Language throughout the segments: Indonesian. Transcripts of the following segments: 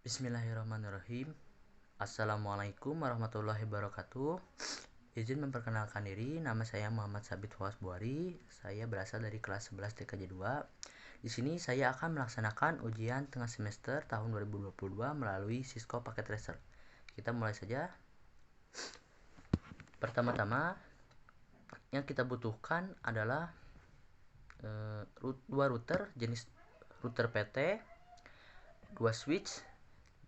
Bismillahirrahmanirrahim. Assalamualaikum warahmatullahi wabarakatuh. Izin memperkenalkan diri, nama saya Muhammad Sabit Fawaz Buari. Saya berasal dari kelas 11 TKJ 2. Di sini saya akan melaksanakan ujian tengah semester tahun 2022 melalui Cisco Packet Tracer. Kita mulai saja. Pertama-tama yang kita butuhkan adalah dua router jenis router PT, dua switch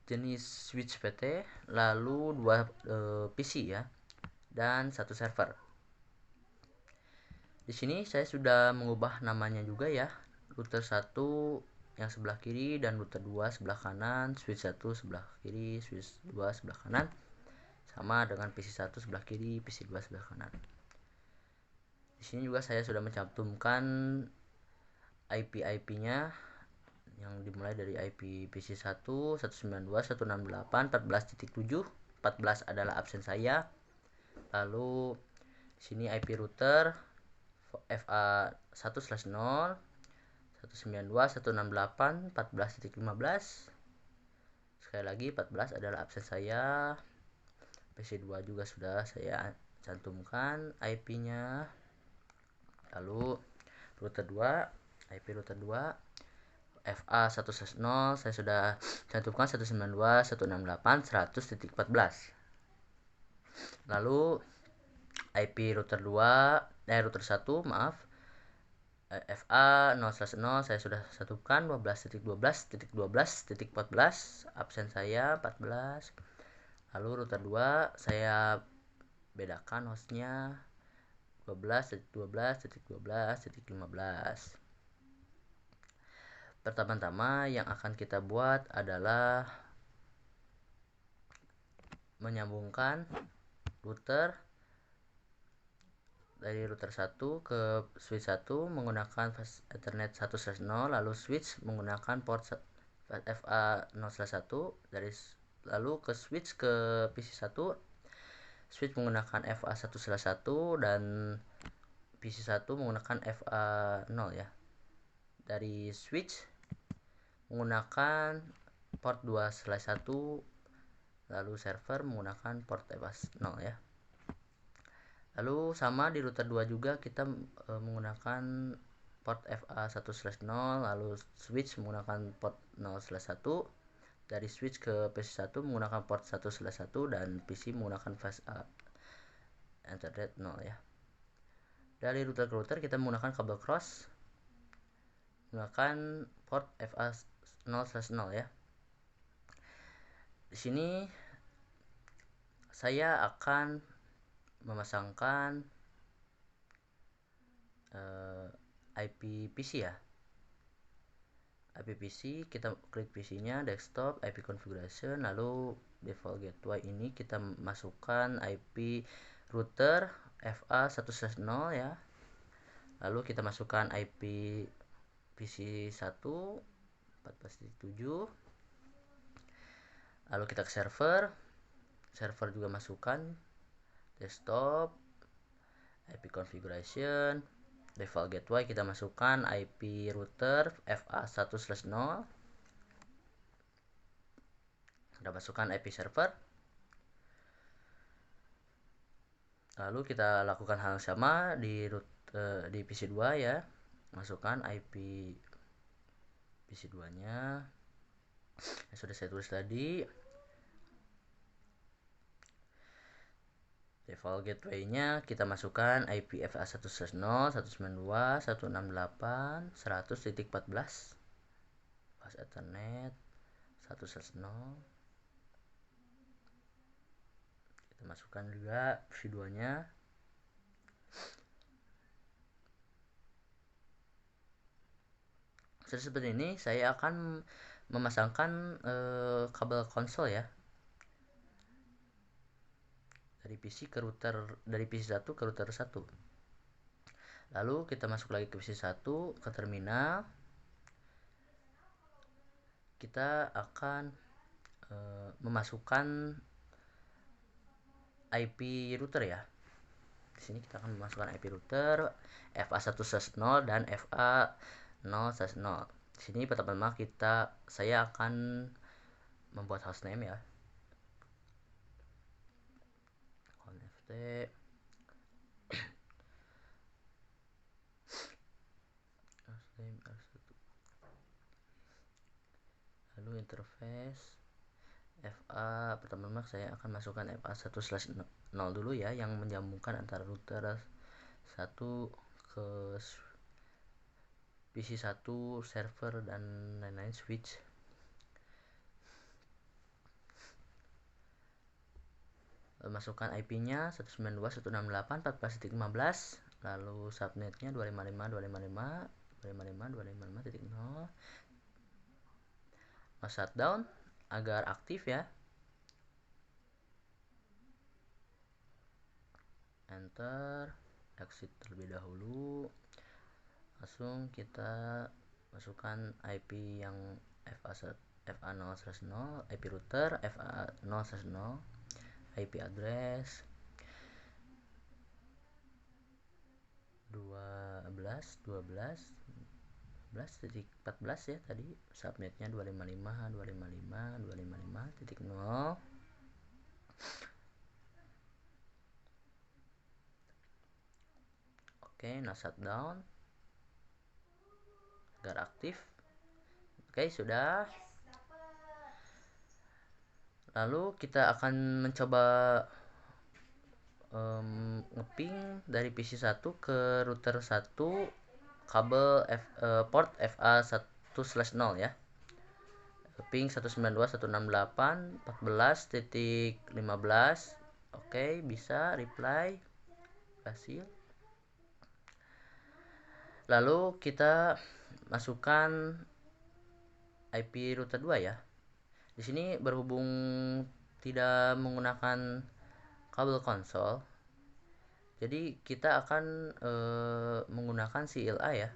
jenis switch PT, lalu dua PC ya, dan satu server. Di sini saya sudah mengubah namanya juga ya. Router 1 yang sebelah kiri dan router 2 sebelah kanan, switch 1 sebelah kiri, switch 2 sebelah kanan. Sama dengan PC 1 sebelah kiri, PC 2 sebelah kanan. Di sini juga saya sudah mencantumkan IP-nya yang dimulai dari IP PC 1, 192, 168, 14.7. 14 adalah absen saya. Lalu di sini IP router FA 1/0, 192, 168, 14.15. Sekali lagi 14 adalah absen saya. PC2 juga sudah saya cantumkan IP-nya. Lalu router 2, IP router 2 FA 1/0 saya sudah cantumkan 192, 168, 100.14. Lalu IP router 1 maaf, FA 0/0 saya sudah satukan 12.12.12.14, absen saya 14. Lalu router 2 saya bedakan hostnya 12.12.12.15. Pertama-tama yang akan kita buat adalah menyambungkan router dari router 1 ke switch 1 menggunakan Ethernet 1/0, lalu switch menggunakan port FA 0/1, lalu ke switch ke PC 1, switch menggunakan FA 1/1 dan PC 1 menggunakan FA 0 ya. Dari switch menggunakan port 2/1, lalu server menggunakan port FA 0 ya. Lalu sama di router 2 juga kita menggunakan port FA 1/0, lalu switch menggunakan port 0/1. Dari switch ke PC 1 menggunakan port 1/1 dan PC menggunakan fast Ethernet 0 ya. Dari router ke router kita menggunakan kabel cross menggunakan port FA 0/0 ya. Di sini saya akan memasangkan IP PC ya. IP PC, kita klik PC-nya, desktop, IP configuration, lalu default gateway ini kita masukkan IP router FA 1/0 ya. Lalu kita masukkan IP PC 1 14.7. Lalu kita ke server juga masukkan desktop, IP configuration, default gateway kita masukkan IP router FA 1/0. Kita masukkan IP server. Lalu kita lakukan hal yang sama di PC 2 ya. Masukkan IP PC 2-nya. Yang sudah saya tulis tadi. Default gateway-nya kita masukkan IP FA 1/0, 192, 168, 100.14. Fast Ethernet 1/0. Kita masukkan juga V2-nya. Seperti ini saya akan memasangkan kabel konsol ya. Dari PC ke router, dari PC 1 ke router 1. Lalu kita masuk lagi ke PC 1 ke terminal. Kita akan memasukkan IP router ya. Di sini kita akan memasukkan IP router FA 1/0 dan FA 0/0. Di sini pertama-tama saya akan membuat hostname ya. Conft hostname R1. Lalu interface FA, pertama saya akan masukkan FA1/0 dulu ya, yang menyambungkan antara router 1 ke PC1, server, dan lain-lain, switch. Masukkan IP-nya 192.168.14.15, lalu subnetnya 255.255.255.255.0. Shutdown agar aktif ya. Enter, exit terlebih dahulu. Langsung kita masukkan IP yang FA0/0, IP router FA0/0, IP address 12.12.14 ya tadi. Subnetnya 255.255.255.0. Oke, nah shutdown agar aktif. Oke, sudah. Lalu kita akan mencoba ngeping dari PC1 ke router 1 kabel port FA1/0 ya. Ping 192.168.14.15. Oke, bisa reply, berhasil. Lalu kita masukkan IP router 2 ya. Di sini berhubung tidak menggunakan kabel konsol, jadi kita akan menggunakan CLI ya.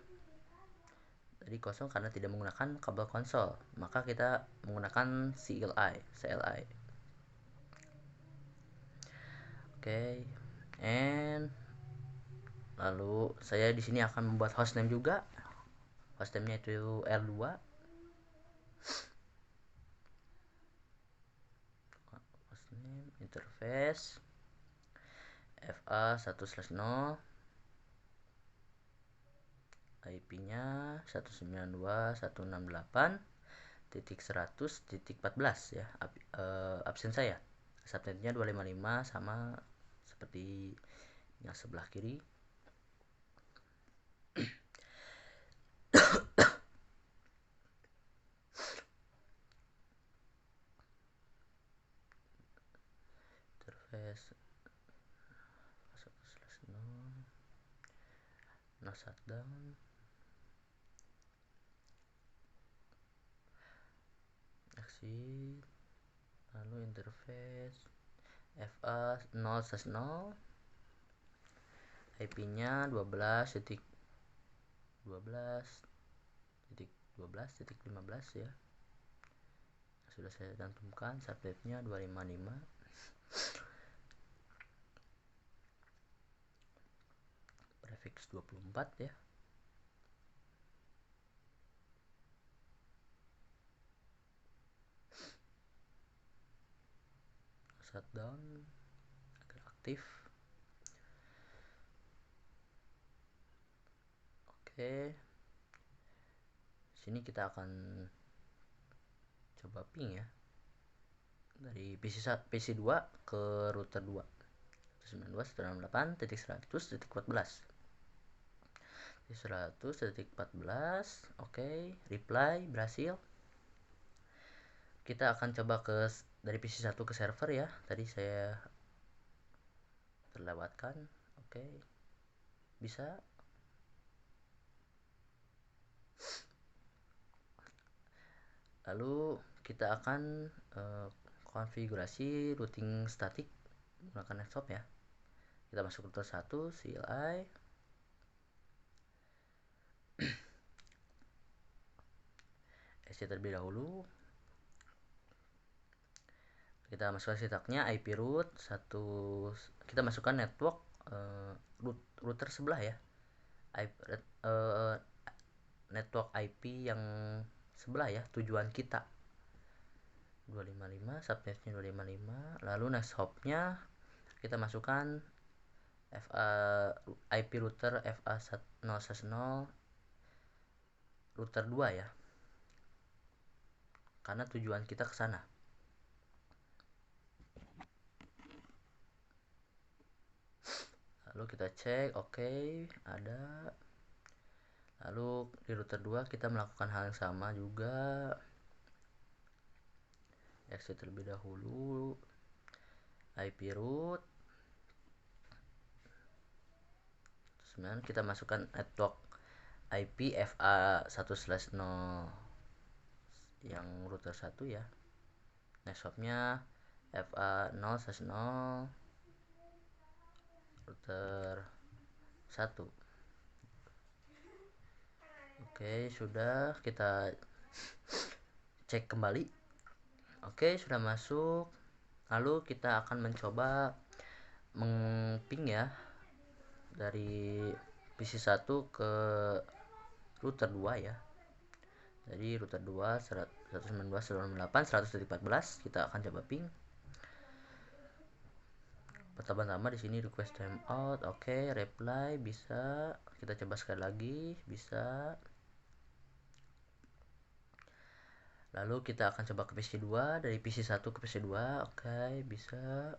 Jadi kosong karena tidak menggunakan kabel konsol, maka kita menggunakan CLI. Oke, and lalu saya di sini akan membuat hostname juga. Hostname-nya itu R2. Hostname, interface FA1/0, IP-nya 192.168.100.14 ya. Absen saya. Subnetnya 255 sama seperti yang sebelah kiri. Interface no shutdown, exit, lalu interface FA0/0, IP-nya 12.12.12.15 ya. Sudah saya cantumkan. Subnetnya 255. Prefix 24 ya. Shutdown agar aktif. Oke, sini kita akan coba ping ya, dari PC2 ke router 2 192.168.100.14 100.14. Oke, reply berhasil. Kita akan coba dari PC1 ke server ya. Tadi saya terlewatkan. Oke, bisa. Lalu kita akan konfigurasi routing statik menggunakan desktop ya. Kita masuk router 1, CLI. Exit terlebih dahulu. Kita masukkan sitaknya IP root 1. Kita masukkan network router sebelah ya. Network IP yang sebelah ya, tujuan kita. 255, subnetnya 255. Lalu next hopnya kita masukkan IP router FA010 router 2 ya, karena tujuan kita ke sana. Lalu kita cek, oke, ada. Lalu di router 2 kita melakukan hal yang sama juga. Exit terlebih dahulu, IP root. Sebenarnya kita masukkan network IP FA1/0 yang router 1 ya. Next hopnya FA0/0 router 1. Oke, sudah kita cek kembali. Oke, sudah masuk. Lalu kita akan mencoba mengping ya dari PC 1 ke router 2 ya. Jadi router 2 192.168.100.14 kita akan coba ping. Pertama-tama di sini request timeout, oke, reply bisa. Kita coba sekali lagi, bisa. Lalu kita akan coba ke PC 2, dari PC 1 ke PC 2, oke, bisa.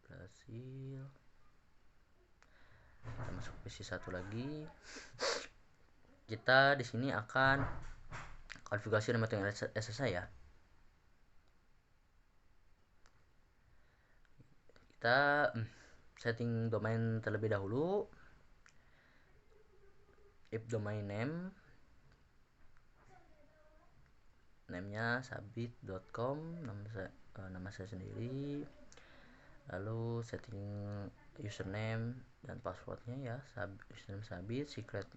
Berhasil. Kita masuk ke PC 1 lagi. Kita di sini akan konfigurasi remote SSH ya. Kita setting domain terlebih dahulu. If domain name-nya sabit.com, nama saya sendiri. Lalu setting username dan passwordnya ya, username sabit, secret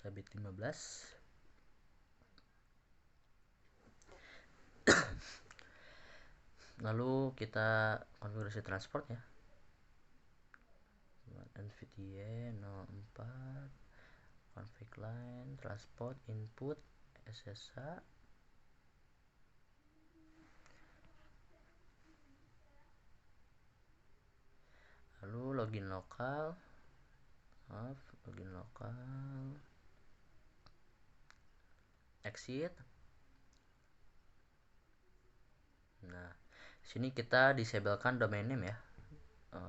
sabit 15. Lalu kita konfigurasi transport ya, NVDA 04, config line, transport input SSH. Lalu login lokal, exit. Nah, sini kita disablekan domain name ya,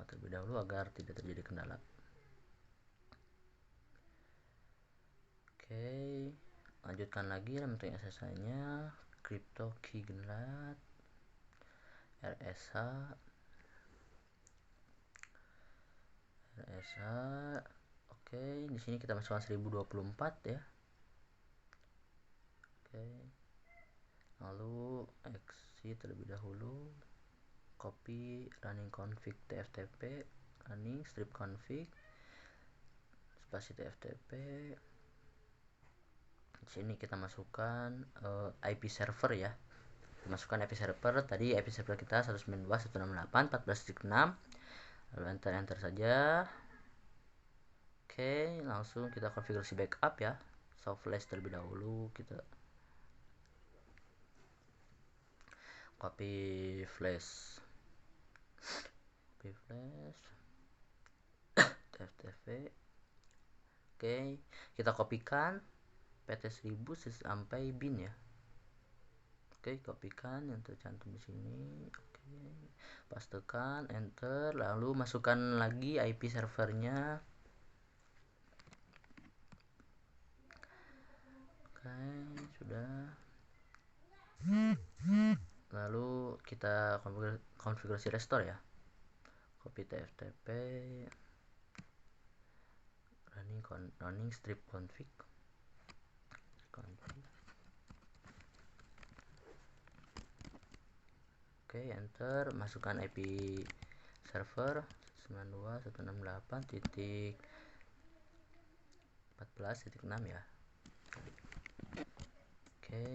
terlebih dahulu agar tidak terjadi kendala. Oke, lanjutkan lagi remote SSH-nya, crypto key generate, RSH. Oke, di sini kita masukkan 1024 ya. Oke. Lalu exit terlebih dahulu. Copy running config tftp, running strip config spasi tftp. Di sini kita masukkan IP server ya. Masukkan IP server, tadi IP server kita 192.168.14.6. Lalu enter saja. Oke, langsung kita konfigurasi backup ya. Soft flash terlebih dahulu, kita copy flash tftp. Oke, kita kopikan PT1000 sampai bin ya. Oke, kopikan yang tercantum di sini. Oke, pastekan, enter, lalu masukkan lagi IP servernya. Oke, sudah. Lalu kita konfigurasi restore ya. Copy tftp, running strip config. Oke, enter, masukkan IP server 92.168.14.6 ya. Oke.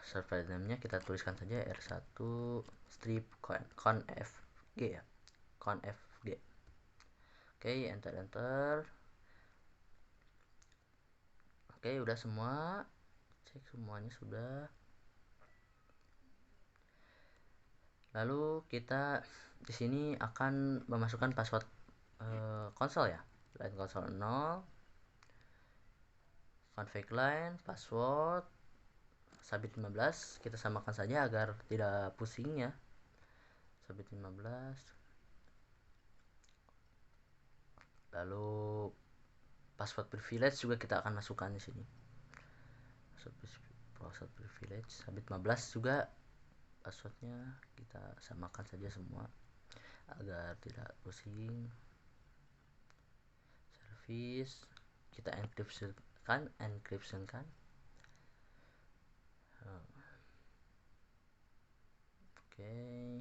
Server name-nya kita tuliskan saja R1 strip confg ya. Confg. Oke, enter. Oke, udah semua. Cek semuanya sudah. Lalu kita di sini akan memasukkan password konsol ya. Line konsol 0, config line, password, sabit 15. Kita samakan saja agar tidak pusing ya. Sabit 15. Lalu password privilege juga kita akan masukkan di sini. Password privilege sabit 15 juga, passwordnya kita samakan saja semua agar tidak pusing. Service kita encryption kan. Oke.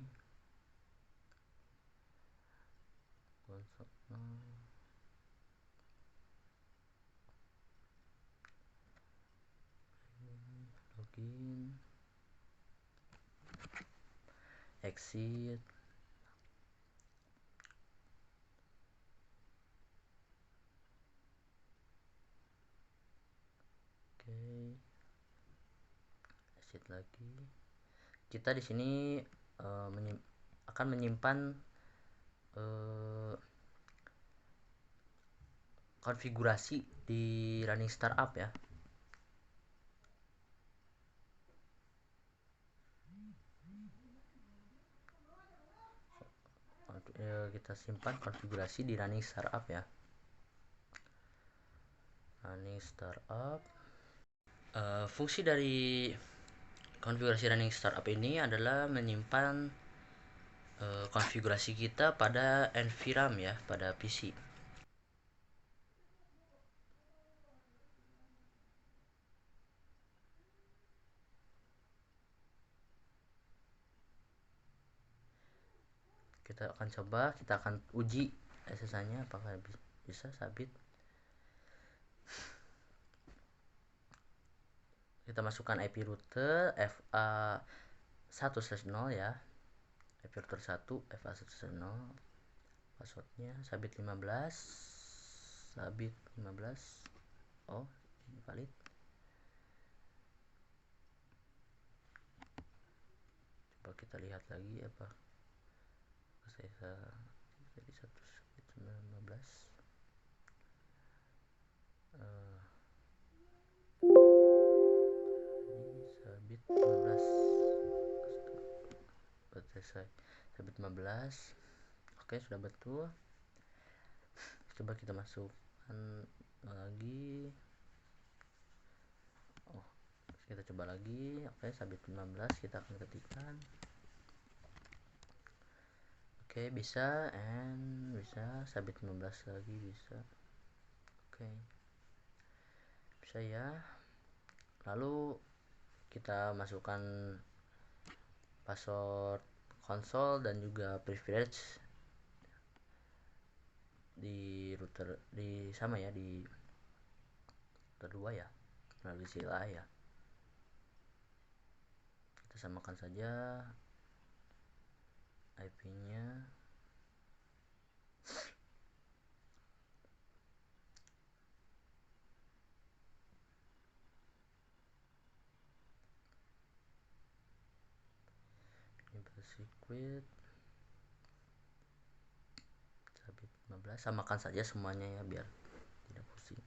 Login, exit. Oke, exit lagi. Kita di sini akan menyimpan konfigurasi di running startup ya. Kita simpan konfigurasi di running startup ya. Running startup. Fungsi dari konfigurasi running startup ini adalah menyimpan konfigurasi kita pada NVRAM ya, pada PC. Kita akan coba, kita akan uji SSH-nya apakah bisa sabit. Kita masukkan IP router FA1/0 ya. IP router 1 FA1/0. Passwordnya sabit 15. Sabit 15. Oh, ini valid. Coba kita lihat lagi apa. Saya jadi 1/15. Sabit 15. Selesai. Sabit 15. Oke, sudah betul. Coba kita masukkan lagi. Oh, kita coba lagi. Oke, sabit 15 kita akan ketikkan. Oke, bisa, and bisa sabit 15 lagi bisa. Oke, bisa ya. Lalu kita masukkan password konsol dan juga privilege di router di sama ya, di router 2 ya, melalui CLI ya. Kita samakan saja IP-nya. Secret sabit 15, samakan saja semuanya ya biar tidak pusing.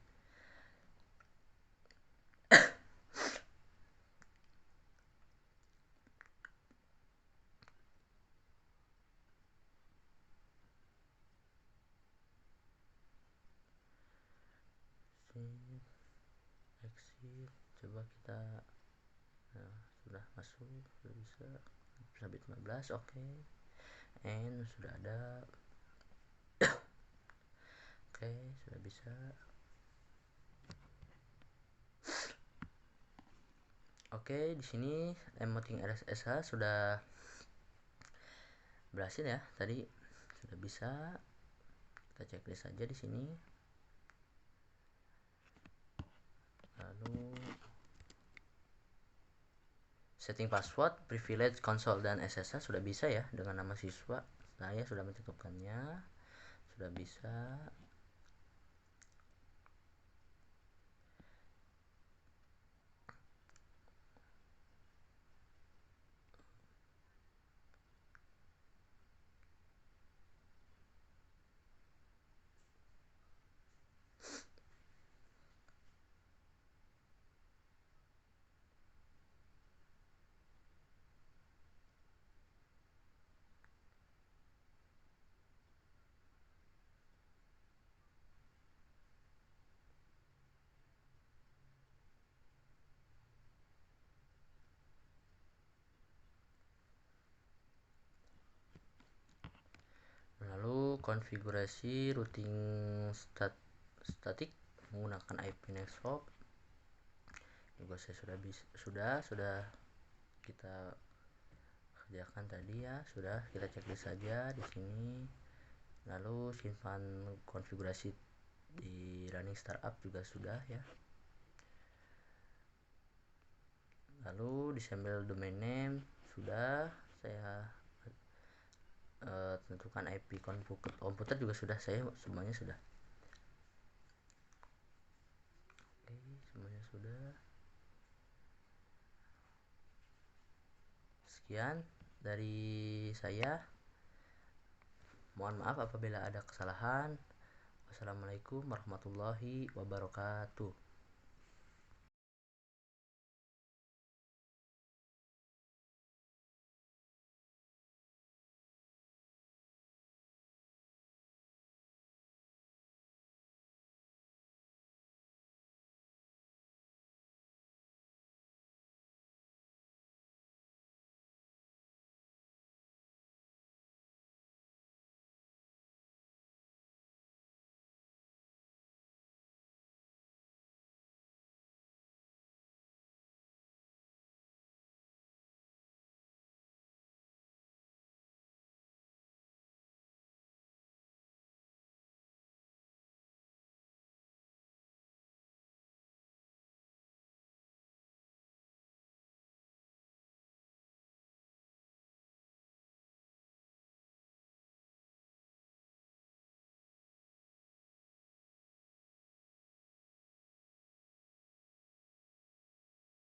Exit, coba kita. Nah, sudah masuk, sudah bisa sabit 15. Oke, and sudah ada. Oke, sudah bisa. Oke, di sini emoting RSSH sudah berhasil ya. Tadi sudah bisa. Kita checklist saja di sini. Lalu setting password, privilege, console, dan SSH sudah bisa ya dengan nama siswa. Saya sudah mencukupkannya. Sudah bisa. konfigurasi routing statik menggunakan IP next hop juga saya sudah kita kerjakan tadi ya, sudah kita checklist saja di sini. Lalu simpan konfigurasi di running startup juga sudah ya. Lalu disable domain name sudah saya tentukan IP komputer juga sudah, saya semuanya sudah. Oke, semuanya sudah. Sekian dari saya. Mohon maaf apabila ada kesalahan. Wassalamualaikum warahmatullahi wabarakatuh.